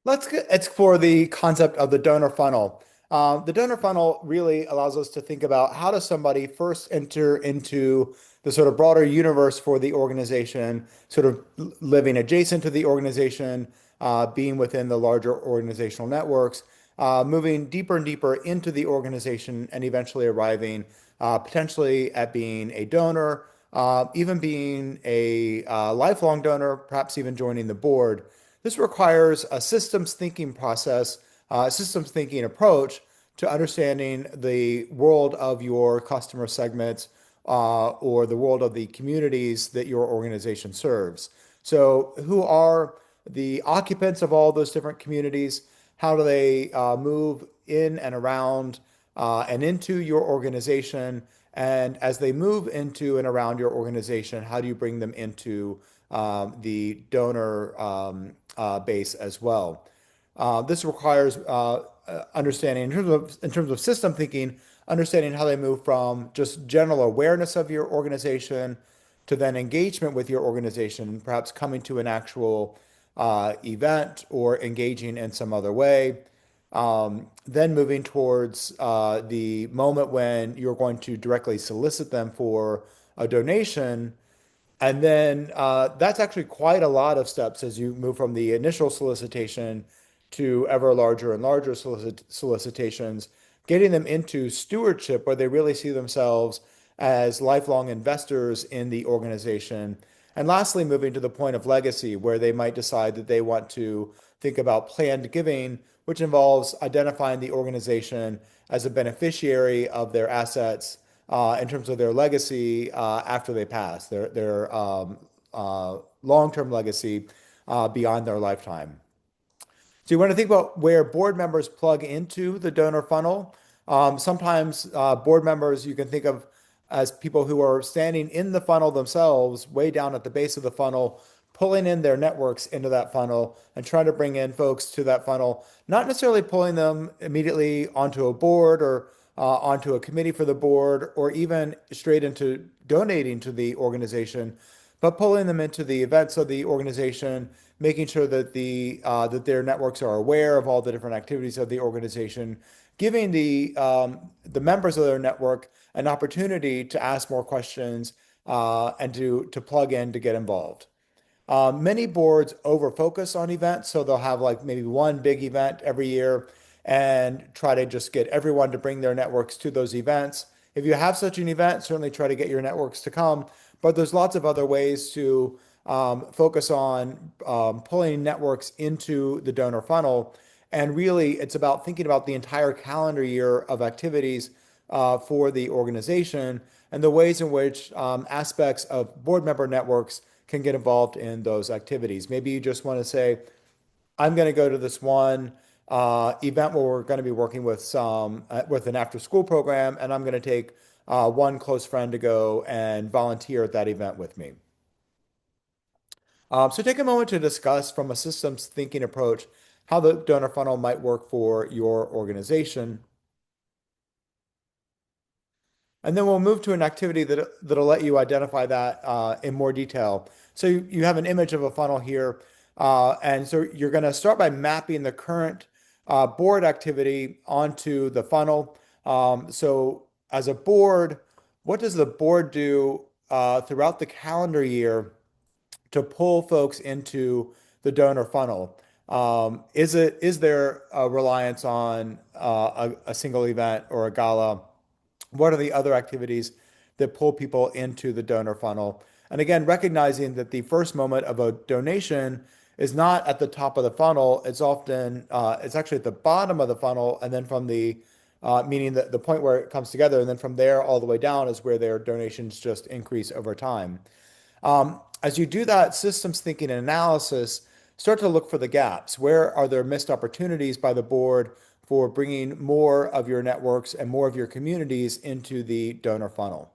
Explore the concept of the donor funnel. The donor funnel really allows us to think about how does somebody first enter into the sort of broader universe for the organization, sort of living adjacent to the organization, being within the larger organizational networks, moving deeper and deeper into the organization, and eventually arriving potentially at being a donor, even being a lifelong donor, perhaps even joining the board. This requires a systems thinking process, systems thinking approach to understanding the world of your customer segments or the world of the communities that your organization serves. So, who are the occupants of all those different communities? How do they move in and around and into your organization? And as they move into and around your organization, how do you bring them into the donor base as well? This requires understanding in terms of system thinking, understanding how they move from just general awareness of your organization to then engagement with your organization, perhaps coming to an actual event or engaging in some other way. Then moving towards the moment when you're going to directly solicit them for a donation. And then that's actually quite a lot of steps as you move from the initial solicitation to ever larger and larger solicitations, getting them into stewardship where they really see themselves as lifelong investors in the organization. And lastly, moving to the point of legacy, where they might decide that they want to think about planned giving, which involves identifying the organization as a beneficiary of their assets in terms of their legacy after they pass, their long-term legacy beyond their lifetime. So you want to think about where board members plug into the donor funnel. Sometimes board members you can think of as people who are standing in the funnel themselves, way down at the base of the funnel, pulling in their networks into that funnel and trying to bring in folks to that funnel, not necessarily pulling them immediately onto a board or onto a committee for the board or even straight into donating to the organization, but pulling them into the events of the organization, making sure that that their networks are aware of all the different activities of the organization, giving the members of their network an opportunity to ask more questions and to plug in to get involved. Many boards over focus on events, so they'll have like maybe one big event every year and try to just get everyone to bring their networks to those events. If you have such an event, certainly try to get your networks to come. But there's lots of other ways to focus on pulling networks into the donor funnel. And really, it's about thinking about the entire calendar year of activities for the organization and the ways in which aspects of board member networks can get involved in those activities. Maybe you just want to say, I'm going to go to this one event where we're going to be working with with an after school program, and I'm going to take one close friend to go and volunteer at that event with me. So take a moment to discuss from a systems thinking approach how the donor funnel might work for your organization. And then we'll move to an activity that'll let you identify that in more detail. So you have an image of a funnel here. And so you're going to start by mapping the current board activity onto the funnel. So as a board, what does the board do throughout the calendar year to pull folks into the donor funnel? Is there a reliance on a single event or a gala? What are the other activities that pull people into the donor funnel? And again, recognizing that the first moment of a donation is not at the top of the funnel. It's often, it's actually at the bottom of the funnel. And then from meaning that the point where it comes together, and then from there all the way down is where their donations just increase over time. As you do that systems thinking and analysis, start to look for the gaps. Where are there missed opportunities by the board for bringing more of your networks and more of your communities into the donor funnel?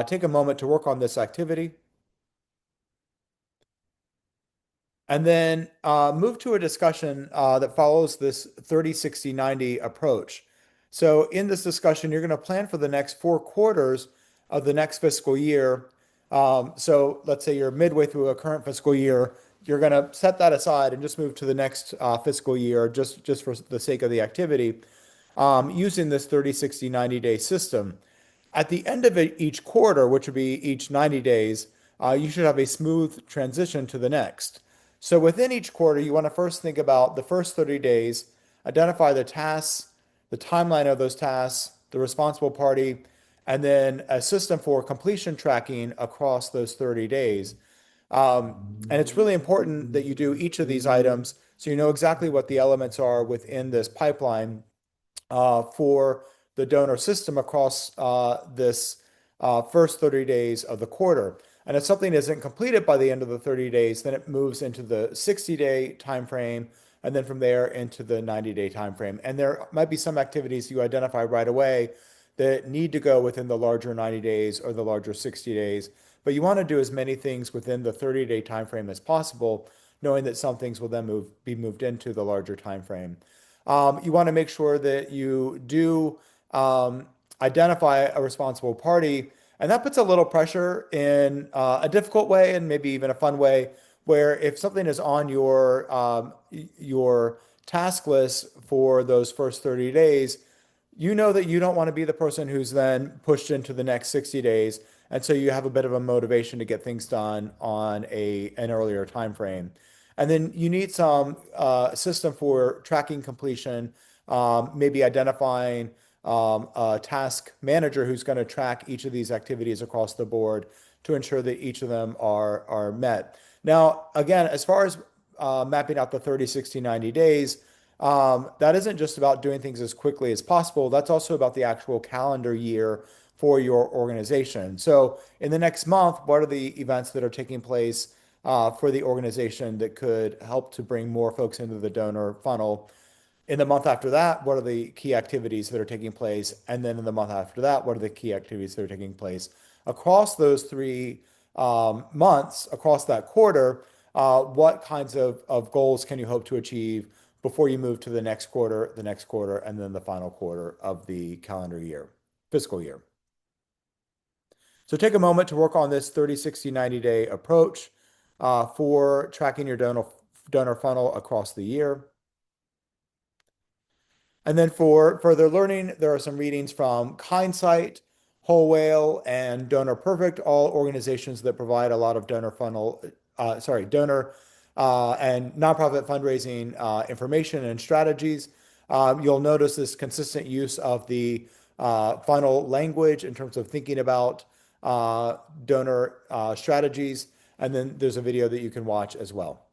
Take a moment to work on this activity. And then move to a discussion that follows this 30, 60, 90 approach. So in this discussion, you're going to plan for the next 4 quarters of the next fiscal year. So let's say you're midway through a current fiscal year. you're going to set that aside and just move to the next fiscal year, just for the sake of the activity, using this 30, 60, 90-day system. At the end of each quarter, which would be each 90 days, you should have a smooth transition to the next. So within each quarter, you want to first think about the first 30 days, identify the tasks, the timeline of those tasks, the responsible party, and then a system for completion tracking across those 30 days. And it's really important that you do each of these items so you know exactly what the elements are within this pipeline for the donor system across this first 30 days of the quarter. And if something isn't completed by the end of the 30 days, then it moves into the 60-day time frame, and then from there into the 90-day time frame. And there might be some activities you identify right away that need to go within the larger 90 days or the larger 60 days. But you want to do as many things within the 30-day time frame as possible, knowing that some things will then be moved into the larger time frame. You want to make sure that you do identify a responsible party, and that puts a little pressure in a difficult way and maybe even a fun way, where if something is on your task list for those first 30 days, you know that you don't want to be the person who's then pushed into the next 60 days. And so you have a bit of a motivation to get things done on an earlier time frame. And then you need some system for tracking completion, maybe identifying a task manager who's going to track each of these activities across the board to ensure that each of them are met. Now, again, as far as mapping out the 30, 60, 90 days, that isn't just about doing things as quickly as possible. That's also about the actual calendar year for your organization. So in the next month, what are the events that are taking place for the organization that could help to bring more folks into the donor funnel? In the month after that, what are the key activities that are taking place? And then in the month after that, what are the key activities that are taking place? Across those 3 months, across that quarter, what kinds of goals can you hope to achieve before you move to the next quarter, and then the final quarter of the calendar year, fiscal year? So take a moment to work on this 30, 60, 90-day approach for tracking your donor funnel across the year. And then for further learning, there are some readings from Kindsight, Whole Whale, and Donor Perfect, all organizations that provide a lot of donor and nonprofit fundraising information and strategies. You'll notice this consistent use of the funnel language in terms of thinking about donor strategies. And then there's a video that you can watch as well.